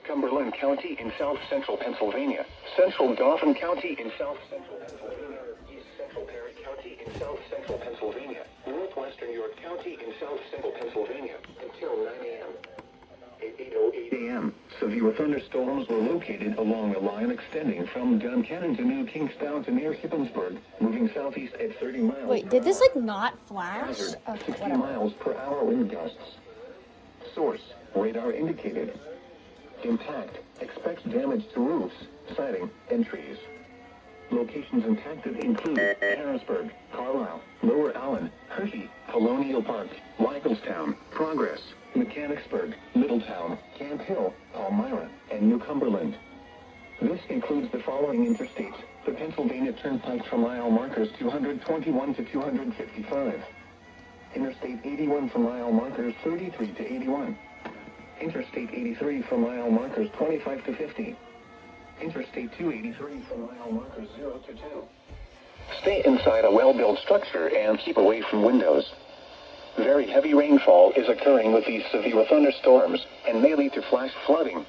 Cumberland County in south-central Pennsylvania, central Dauphin County in south-central Pennsylvania, east central Perry County in south-central Pennsylvania, northwestern York County in south-central Pennsylvania, until 9 a.m. At 8:08 a.m., severe thunderstorms were located along a line extending from Duncannon to New Kingstown to near Hippensburg, moving southeast at 30 miles. Wait, did this like not flash? Hazard, Okay, 60 whatever. miles per hour wind gusts. Source, radar indicated. Impact, expects damage to roofs, siding, and trees. Locations impacted include Harrisburg, Carlisle, Lower Allen, Hershey, Colonial Park, Weigelstown, Progress, Mechanicsburg, Middletown, Camp Hill, Palmyra, and New Cumberland. This includes the following interstates: the Pennsylvania Turnpike for mile markers 221 to 255. Interstate 81 for mile markers 33 to 81. Interstate 83 for mile markers 25 to 50. Interstate 283 for mile markers 0 to 2. Stay inside a well-built structure and keep away from windows. Very heavy rainfall is occurring with these severe thunderstorms and may lead to flash flooding.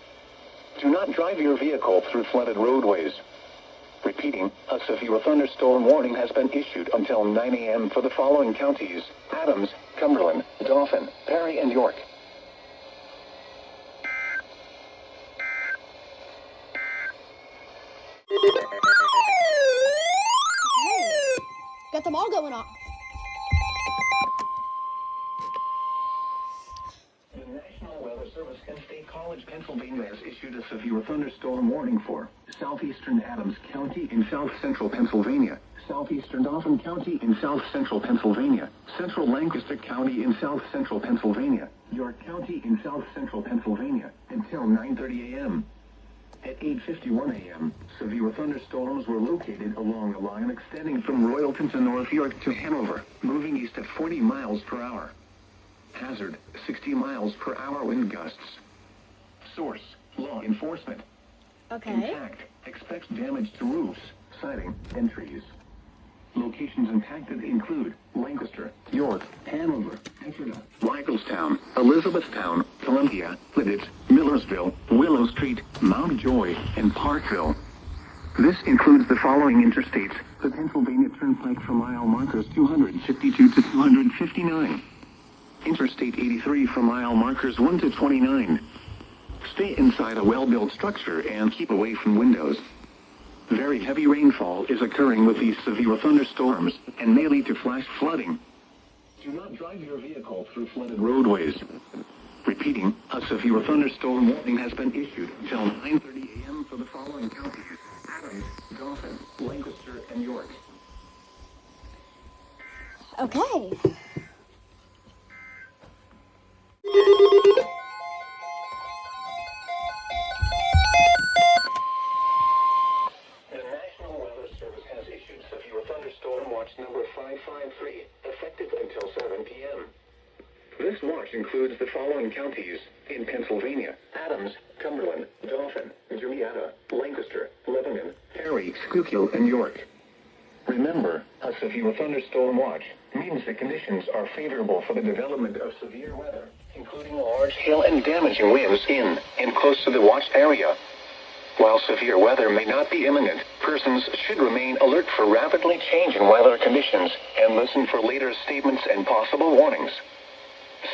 Do not drive your vehicle through flooded roadways. Repeating, a severe thunderstorm warning has been issued until 9 a.m. for the following counties: Adams, Cumberland, Dauphin, Perry, and York. Got them all going on. The National Weather Service and State College, Pennsylvania has issued a severe thunderstorm warning for southeastern Adams County in south-central Pennsylvania, southeastern Dauphin County in south-central Pennsylvania, central Lancaster County in south-central Pennsylvania, York County in south-central Pennsylvania, until 9:30 a.m. At 8:51 a.m., severe thunderstorms were located along a line extending from Royalton to North York to Hanover, moving east at 40 miles per hour. Hazard, 60 miles per hour wind gusts. Source, law enforcement. Okay. Impact, expects damage to roofs, siding, and trees. Locations impacted include Lancaster, York, Hanover, Exeter, Weigelstown, Elizabethtown, Columbia, Lidditz, Millersville, Willow Street, Mount Joy, and Parkville. This includes the following interstates: the Pennsylvania Turnpike for mile markers 252 to 259. Interstate 83 for mile markers 1 to 29. Stay inside a well-built structure and keep away from windows. Very heavy rainfall is occurring with these severe thunderstorms and may lead to flash flooding. Do not drive your vehicle through flooded roadways. Repeating, a severe thunderstorm warning has been issued until 9:30 a.m. for the following counties: Adams, Dauphin, Lancaster, and York. Okay. The National Weather Service has issued severe thunderstorm watch number 553, effective until 7 p.m. This watch includes the following counties in Pennsylvania: Adams, Cumberland, Dauphin, Jolieta, Lancaster, Lebanon, Perry, Schuylkill, and York. Remember, a severe thunderstorm watch means the conditions are favorable for the development of severe weather, including large hail and damaging winds in and close to the watched area. While severe weather may not be imminent, persons should remain alert for rapidly changing weather conditions and listen for later statements and possible warnings.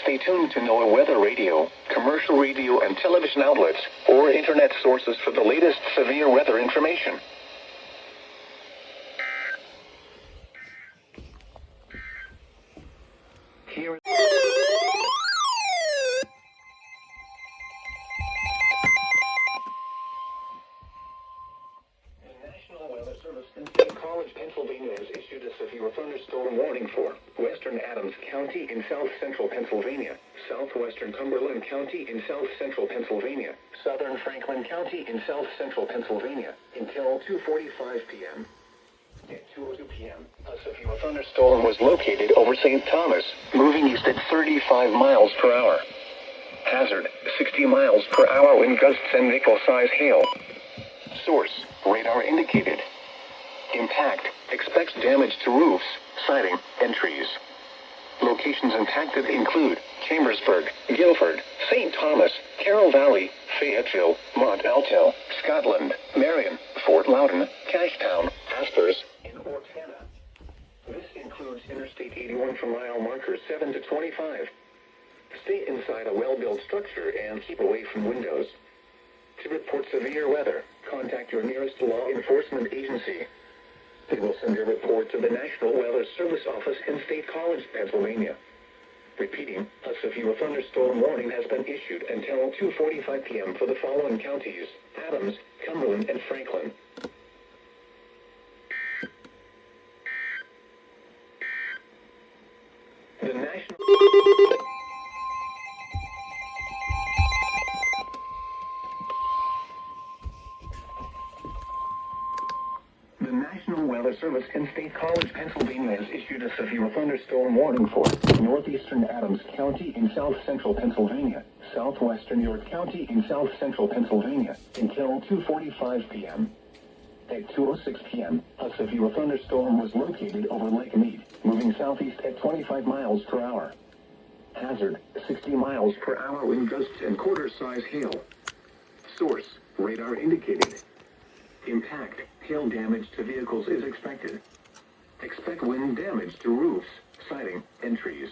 Stay tuned to NOAA Weather Radio, commercial radio and television outlets, or internet sources for the latest severe weather information. Here College, Pennsylvania has issued a severe thunderstorm warning for western Adams County in south-central Pennsylvania, southwestern Cumberland County in south-central Pennsylvania, southern Franklin County in south-central Pennsylvania, until 2:45 p.m. At 2:02 p.m., a severe thunderstorm was located over St. Thomas, moving east at 35 miles per hour. Hazard, 60 miles per hour wind gusts and nickel-size hail. Source, radar indicated. Impact, expects damage to roofs, siding, and trees. Locations impacted include Chambersburg, Guildford, St. Thomas, Carroll Valley, Fayetteville, Mont Alto, Scotland, Marion, Fort Loudoun, Cashtown, Aspers, and Ortana. This includes Interstate 81 from mile markers 7 to 25. Stay inside a well-built structure and keep away from windows. To report severe weather, contact your nearest law enforcement agency. They will send your report to the National Weather Service Office in State College, Pennsylvania. Repeating, a severe thunderstorm warning has been issued until 2:45 p.m. for the following counties: Adams, Cumberland, and Franklin. The National Weather Service in State College, Pennsylvania has issued a severe thunderstorm warning for northeastern Adams County in south central Pennsylvania, southwestern York County in south central Pennsylvania until 2:45 p.m. At 2:06 p.m., a severe thunderstorm was located over Lake Mead, moving southeast at 25 miles per hour. Hazard, 60 miles per hour wind gusts and quarter-size hail. Source, radar indicated. Impact, hail damage to vehicles is expected. Expect wind damage to roofs, siding, and trees.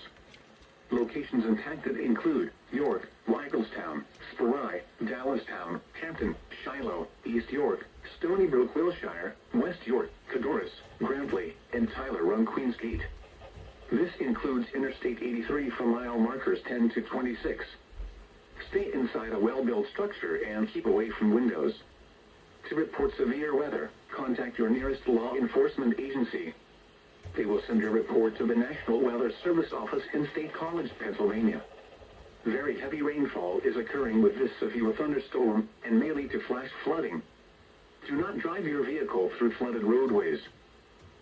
Locations impacted include York, Weigelstown, Spry, Dallastown, Hampton, Shiloh, East York, Stony Brook, Wilshire, West York, Codorus, Grantley, and Tyler Run Queens Gate. This includes Interstate 83 from mile markers 10 to 26. Stay inside a well-built structure and keep away from windows. To report severe weather, contact your nearest law enforcement agency. They will send your report to the National Weather Service Office in State College, Pennsylvania. Very heavy rainfall is occurring with this severe thunderstorm and may lead to flash flooding. Do not drive your vehicle through flooded roadways.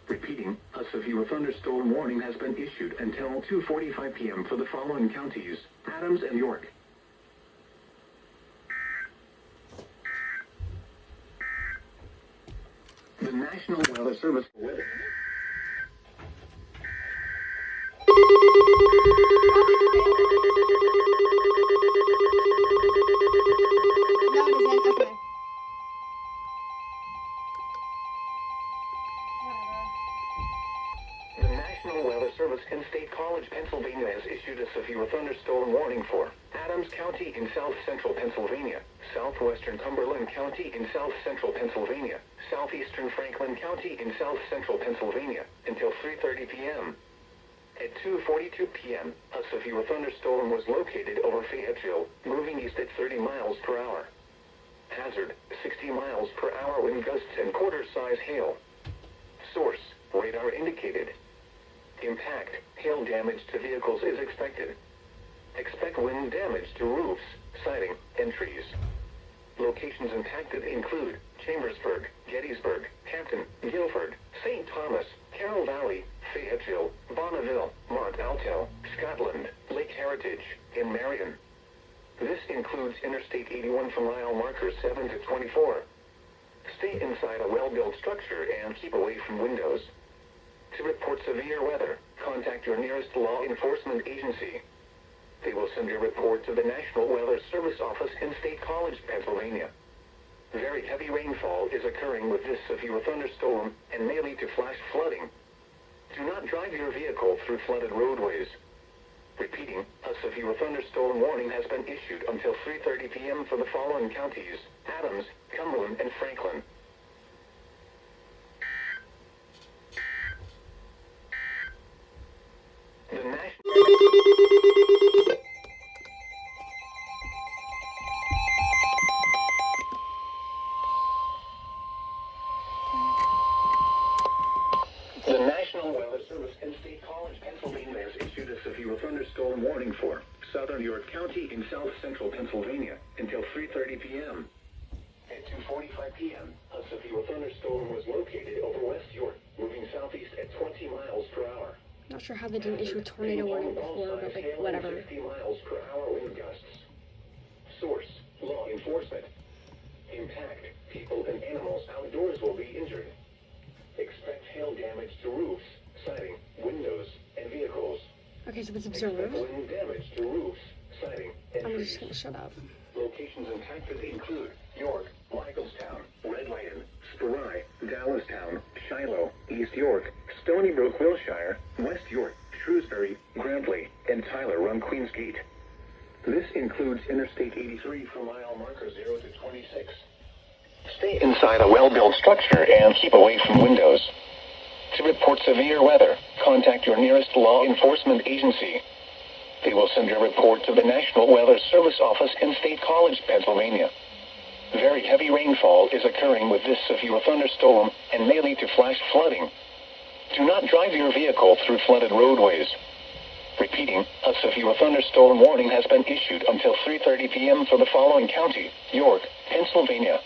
Repeating, a severe thunderstorm warning has been issued until 2:45 p.m. for the following counties: Adams and York. The National Weather Service weather. No, it isn't. Okay. The National Weather Service in State College, Pennsylvania has issued a severe thunderstorm warning for Adams County in south central Pennsylvania, southwestern Cumberland County in south central Pennsylvania, southeastern Franklin County in south central Pennsylvania until 3:30 p.m. At 2:42 p.m., a severe thunderstorm was located over Fayetteville, moving east at 30 miles per hour. Hazard, 60 miles per hour wind gusts and quarter-size hail. Source, radar indicated. Impact, hail damage to vehicles is expected. Expect wind damage to roofs, siding, and trees. Locations impacted include Chambersburg, Gettysburg, Hampton, Guildford, St. Thomas, Carroll Valley, Fayetteville, Bonneville, Mont Alto, Scotland, Lake Heritage, and Marion. This includes Interstate 81 from mile markers 7 to 24. Stay inside a well-built structure and keep away from windows. To report severe weather, contact your nearest law enforcement agency. They will send your report to the National Weather Service Office in State College, Pennsylvania. Very heavy rainfall is occurring with this severe thunderstorm and may lead to flash flooding. Do not drive your vehicle through flooded roadways. Repeating, a severe thunderstorm warning has been issued until 3:30 p.m. for the following counties: Adams, Cumberland, and Franklin. The National Weather Service in State College, Pennsylvania has issued a severe thunderstorm warning for southern York County in south central Pennsylvania until 3:30 p.m. At 2:45 p.m., a severe thunderstorm was located over West York, moving southeast at 20 miles per hour. Not sure how they didn't issue a tornado warning before, but like whatever. 60 miles per hour wind gusts. Source, law enforcement. Impact, people and animals outdoors will be injured. Expect hail damage to roofs, siding, windows, and vehicles. Okay, Okay, so it's observed. Wind damage to roofs, siding, and I'm trees. just gonna shut up. Locations impacted include York, Lyclestown, Red Lion, Spry, Dallastown, Shiloh, East York, Stony Brook, Wilshire, West York, Shrewsbury, Grantley, and Tyler Run Queensgate. This includes Interstate 83 from mile marker 0 to 26. Stay inside a well-built structure and keep away from windows. To report severe weather, contact your nearest law enforcement agency. They will send your report to the National Weather Service Office in State College, Pennsylvania. Very heavy rainfall is occurring with this severe thunderstorm and may lead to flash flooding. Do not drive your vehicle through flooded roadways. Repeating, a severe thunderstorm warning has been issued until 3:30 p.m. for the following county: York, Pennsylvania.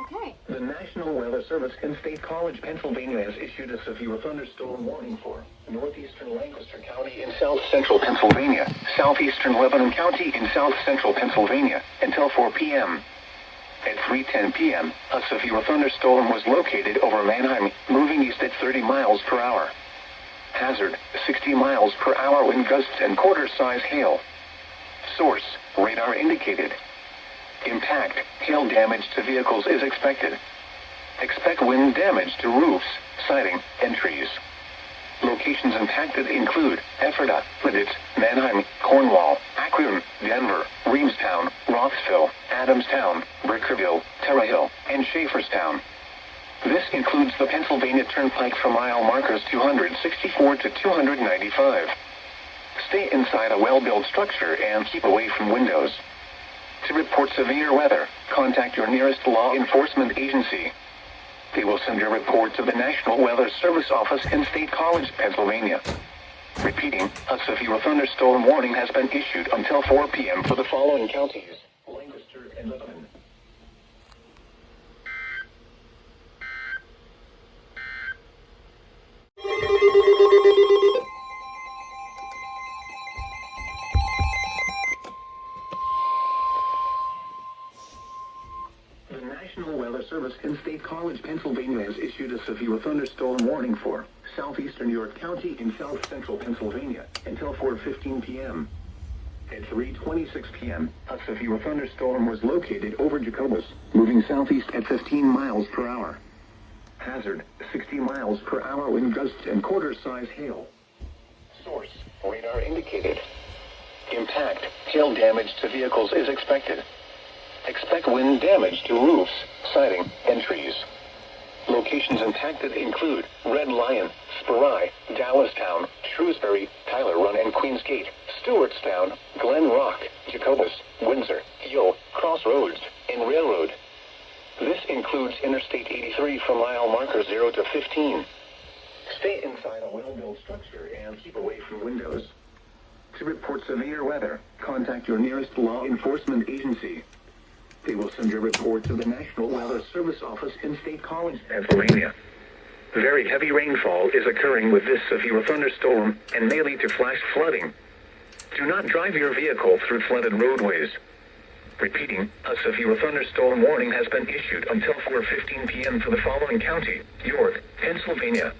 Okay. The National Weather Service in State College, Pennsylvania has issued a severe thunderstorm warning for northeastern Lancaster County in south central Pennsylvania, southeastern Lebanon County in south central Pennsylvania, until 4 p.m. At 3:10 p.m., a severe thunderstorm was located over Mannheim, moving east at 30 miles per hour. Hazard, 60 miles per hour wind gusts and quarter-size hail. Source, radar indicated. Impact, hail damage to vehicles is expected. Expect wind damage to roofs, siding, and trees. Locations impacted include Ephrata, Lidditz, Mannheim, Cornwall, Akron, Denver, Reamstown, Rothsville, Adamstown, Brickerville, Terre Hill, and Schaefferstown. This includes the Pennsylvania Turnpike from mile markers 264 to 295. Stay inside a well-built structure and keep away from windows. To report severe weather, contact your nearest law enforcement agency. They will send your report to the National Weather Service Office in State College, Pennsylvania. Repeating, a severe thunderstorm warning has been issued until 4 p.m. for the following counties: Lancaster and Lebanon. The National Weather Service in State College, Pennsylvania has issued a severe thunderstorm warning for southeastern York County in south central Pennsylvania until 4:15 p.m. At 3:26 p.m., a severe thunderstorm was located over Jacobus, moving southeast at 15 miles per hour. Hazard, 60 miles per hour wind gusts and quarter-size hail. Source, radar indicated. Impact, hail damage to vehicles is expected. Expect wind damage to roofs, siding, and trees. Locations impacted include Red Lion, Spry, Dallastown, Shrewsbury, Tyler Run and Queensgate, Stewartstown, Glen Rock, Jacobus, Windsor, Yale, Crossroads, and Railroad. This includes Interstate 83 from mile marker 0 to 15. Stay inside a well-built structure and keep away from windows. To report severe weather, contact your nearest law enforcement agency. They will send your report to the National Weather Service Office in State College, Pennsylvania. Very heavy rainfall is occurring with this severe thunderstorm and may lead to flash flooding. Do not drive your vehicle through flooded roadways. Repeating, a severe thunderstorm warning has been issued until 4:15 p.m. for the following county: York, Pennsylvania.